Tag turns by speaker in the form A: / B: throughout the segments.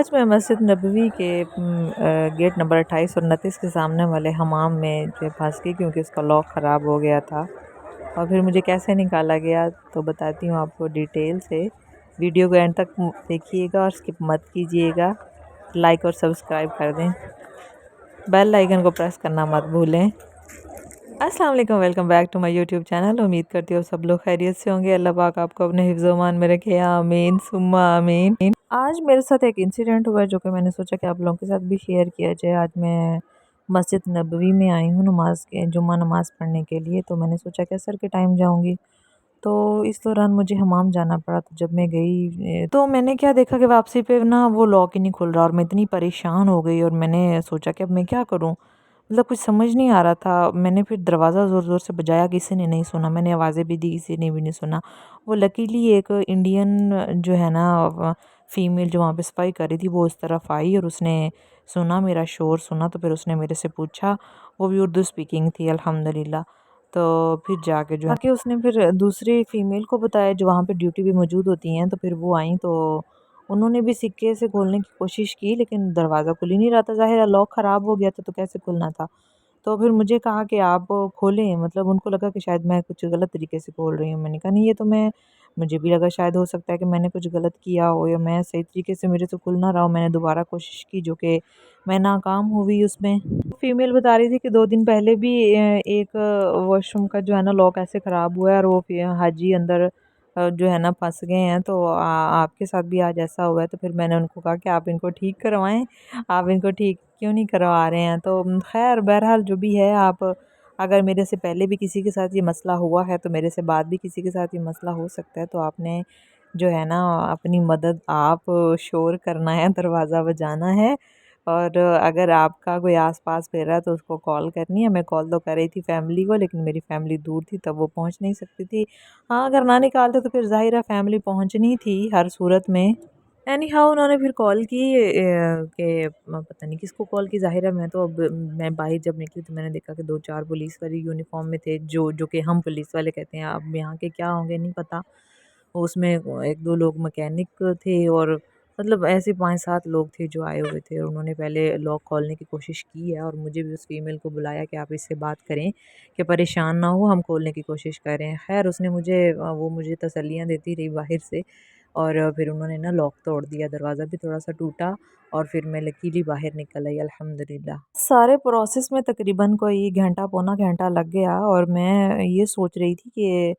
A: आज मैं मस्जिद नबवी के गेट नंबर 28 और 29 के सामने वाले हमाम में जो है फंस गई, क्योंकि उसका लॉक ख़राब हो गया था। और फिर मुझे कैसे निकाला गया तो बताती हूँ आपको डिटेल से। वीडियो को एंड तक देखिएगा और स्किप मत कीजिएगा। लाइक और सब्सक्राइब कर दें, बेल आइकन को प्रेस करना मत भूलें। अस्सलाम वालेकुम, welcome back to my YouTube channel. उम्मीद करती हूँ सब लोग खैरियत से होंगे। अल्लाह पाक आपको अपने हिफ्ज़-ओ-मान में रखे, आमीन सुम्मा आमीन। आज मेरे साथ एक इंसिडेंट हुआ है जो कि मैंने सोचा कि आप लोगों के साथ भी शेयर किया जाए। आज मैं मस्जिद नबवी में आई हूँ जुम्मा नमाज़ पढ़ने के लिए। तो मैंने सोचा कि असर के टाइम जाऊँगी, तो इस दौरान मुझे हमाम जाना पड़ा। तो जब मैं गई तो मैंने क्या देखा कि वापसी पे ना वो लॉक ही नहीं खुल रहा, और मैं इतनी परेशान हो गई और मैंने सोचा कि अब मैं क्या करूं। मतलब कुछ समझ नहीं आ रहा था। मैंने फिर दरवाज़ा ज़ोर ज़ोर से बजाया, किसी ने नहीं सुना। मैंने आवाज़ें भी दी, किसी ने भी नहीं सुना। वो लकीली एक इंडियन जो है ना फ़ीमेल जो वहाँ पे सफाई कर रही थी, वो उस तरफ आई और उसने सुना, मेरा शोर सुना। तो फिर उसने मेरे से पूछा, वो भी उर्दू स्पीकिंग थी अल्हम्दुलिल्लाह। तो फिर जाके जो है कि उसने फिर दूसरी फ़ीमेल को बताया जो वहाँ पे ड्यूटी भी मौजूद होती हैं। तो फिर वो आई, तो उन्होंने भी सिक्के से खोलने की कोशिश की, लेकिन दरवाज़ा खुल ही नहीं रहा था। ज़ाहिर है लॉक ख़राब हो गया था, तो कैसे खुलना था। तो फिर मुझे कहा कि आप खोलें, मतलब उनको लगा कि शायद मैं कुछ गलत तरीके से खोल रही हूँ। मैंने कहा नहीं, ये तो मुझे भी लगा शायद हो सकता है कि मैंने कुछ गलत किया हो या मैं सही तरीके से मेरे से खुल ना रहा हो। मैंने दोबारा कोशिश की, जो कि मैं नाकाम हुई उसमें। फीमेल बता रही थी कि 2 दिन पहले भी एक वॉशरूम का जो है ना लॉक ऐसे ख़राब हुआ है, और वो हाजी अंदर जो है ना फंस गए हैं। तो आपके साथ भी आज ऐसा हुआ है। तो फिर मैंने उनको कहा कि आप इनको ठीक करवाएं, आप इनको ठीक क्यों नहीं करवा रहे हैं। तो खैर बहरहाल जो भी है, आप अगर मेरे से पहले भी किसी के साथ ये मसला हुआ है, तो मेरे से बाद भी किसी के साथ ये मसला हो सकता है। तो आपने जो है ना अपनी मदद आप शोर करना है, दरवाज़ा बजाना है। और अगर आपका कोई आस-पास फिर रहा है तो उसको कॉल करनी है। मैं कॉल तो कर रही थी फैमिली को, लेकिन मेरी फैमिली दूर थी, तब वो पहुंच नहीं सकती थी। हाँ, अगर ना निकालते तो फिर ज़ाहिर है फैमिली पहुंचनी थी हर सूरत में। एनी हाउ उन्होंने फिर कॉल की कि पता नहीं किसको कॉल की। ज़ाहिर है मैं बाहर जब निकली तो मैंने देखा कि 2-4 पुलिस वाले यूनिफ़ॉर्म में थे, जो कि हम पुलिस वाले कहते हैं। अब यहाँ के क्या होंगे नहीं पता। उसमें 1-2 लोग मैकेनिक थे, और मतलब ऐसे 5-7 लोग थे जो आए हुए थे, और उन्होंने पहले लॉक खोलने की कोशिश की है। और मुझे भी उस फीमेल को बुलाया कि आप इससे बात करें कि परेशान ना हो, हम खोलने की कोशिश कर रहे हैं। खैर उसने वो मुझे तसल्लियाँ देती रही बाहर से, और फिर उन्होंने ना लॉक तोड़ दिया, दरवाज़ा भी थोड़ा-सा टूटा, और फिर मैं लकीली बाहर निकल आई अल्हम्दुलिल्लाह। सारे प्रोसेस में तकरीबन कोई घंटा पौना घंटा लग गया, और मैं ये सोच रही थी कि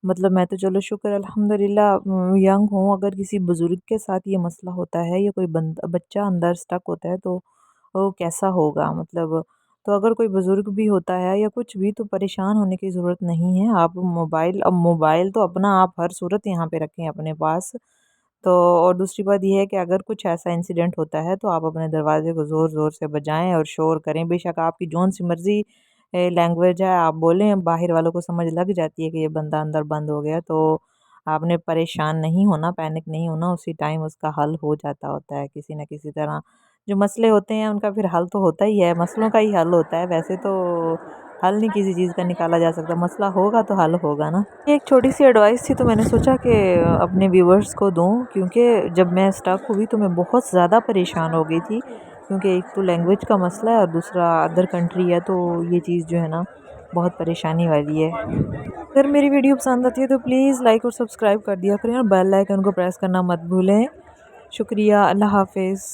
A: मतलब मैं तो चलो शुक्र अल्हम्दुलिल्लाह यंग हूँ। अगर किसी बुज़ुर्ग के साथ ये मसला होता है या कोई बच्चा अंदर स्टक होता है, तो वो कैसा होगा मतलब। तो अगर कोई बुज़ुर्ग भी होता है या कुछ भी, तो परेशान होने की ज़रूरत नहीं है। आप मोबाइल तो अपना आप हर सूरत यहाँ पे रखें अपने पास। तो और दूसरी बात ये है कि अगर कुछ ऐसा इंसिडेंट होता है, तो आप अपने दरवाज़े को ज़ोर-ज़ोर से बजाएँ और शोर करें। बेशक आपकी जौन-सी मर्ज़ी लैंग्वेज है, आप बोलें, बाहर वालों को समझ लग जाती है कि ये बंदा अंदर बंद हो गया। तो आपने परेशान नहीं होना, पैनिक नहीं होना, उसी टाइम उसका हल हो जाता होता है किसी न किसी तरह। जो मसले होते हैं उनका फिर हल तो होता ही है, मसलों का ही हल होता है। वैसे तो हल नहीं किसी चीज़ का निकाला जा सकता, मसला होगा तो हल होगा ना। ये एक छोटी-सी एडवाइस थी, तो मैंने सोचा कि अपने व्यूअर्स को दूँ, क्योंकि जब मैं स्टक हुई तो मैं बहुत ज़्यादा परेशान हो गई थी। क्योंकि एक तो लैंग्वेज का मसला है, और दूसरा अदर कंट्री है, तो ये चीज़ जो है ना बहुत परेशानी वाली है। अगर मेरी वीडियो पसंद आती है तो प्लीज़ लाइक और सब्सक्राइब कर दिया करें, और बेल आइकन को प्रेस करना मत भूलें। शुक्रिया, अल्लाह हाफ़िज़।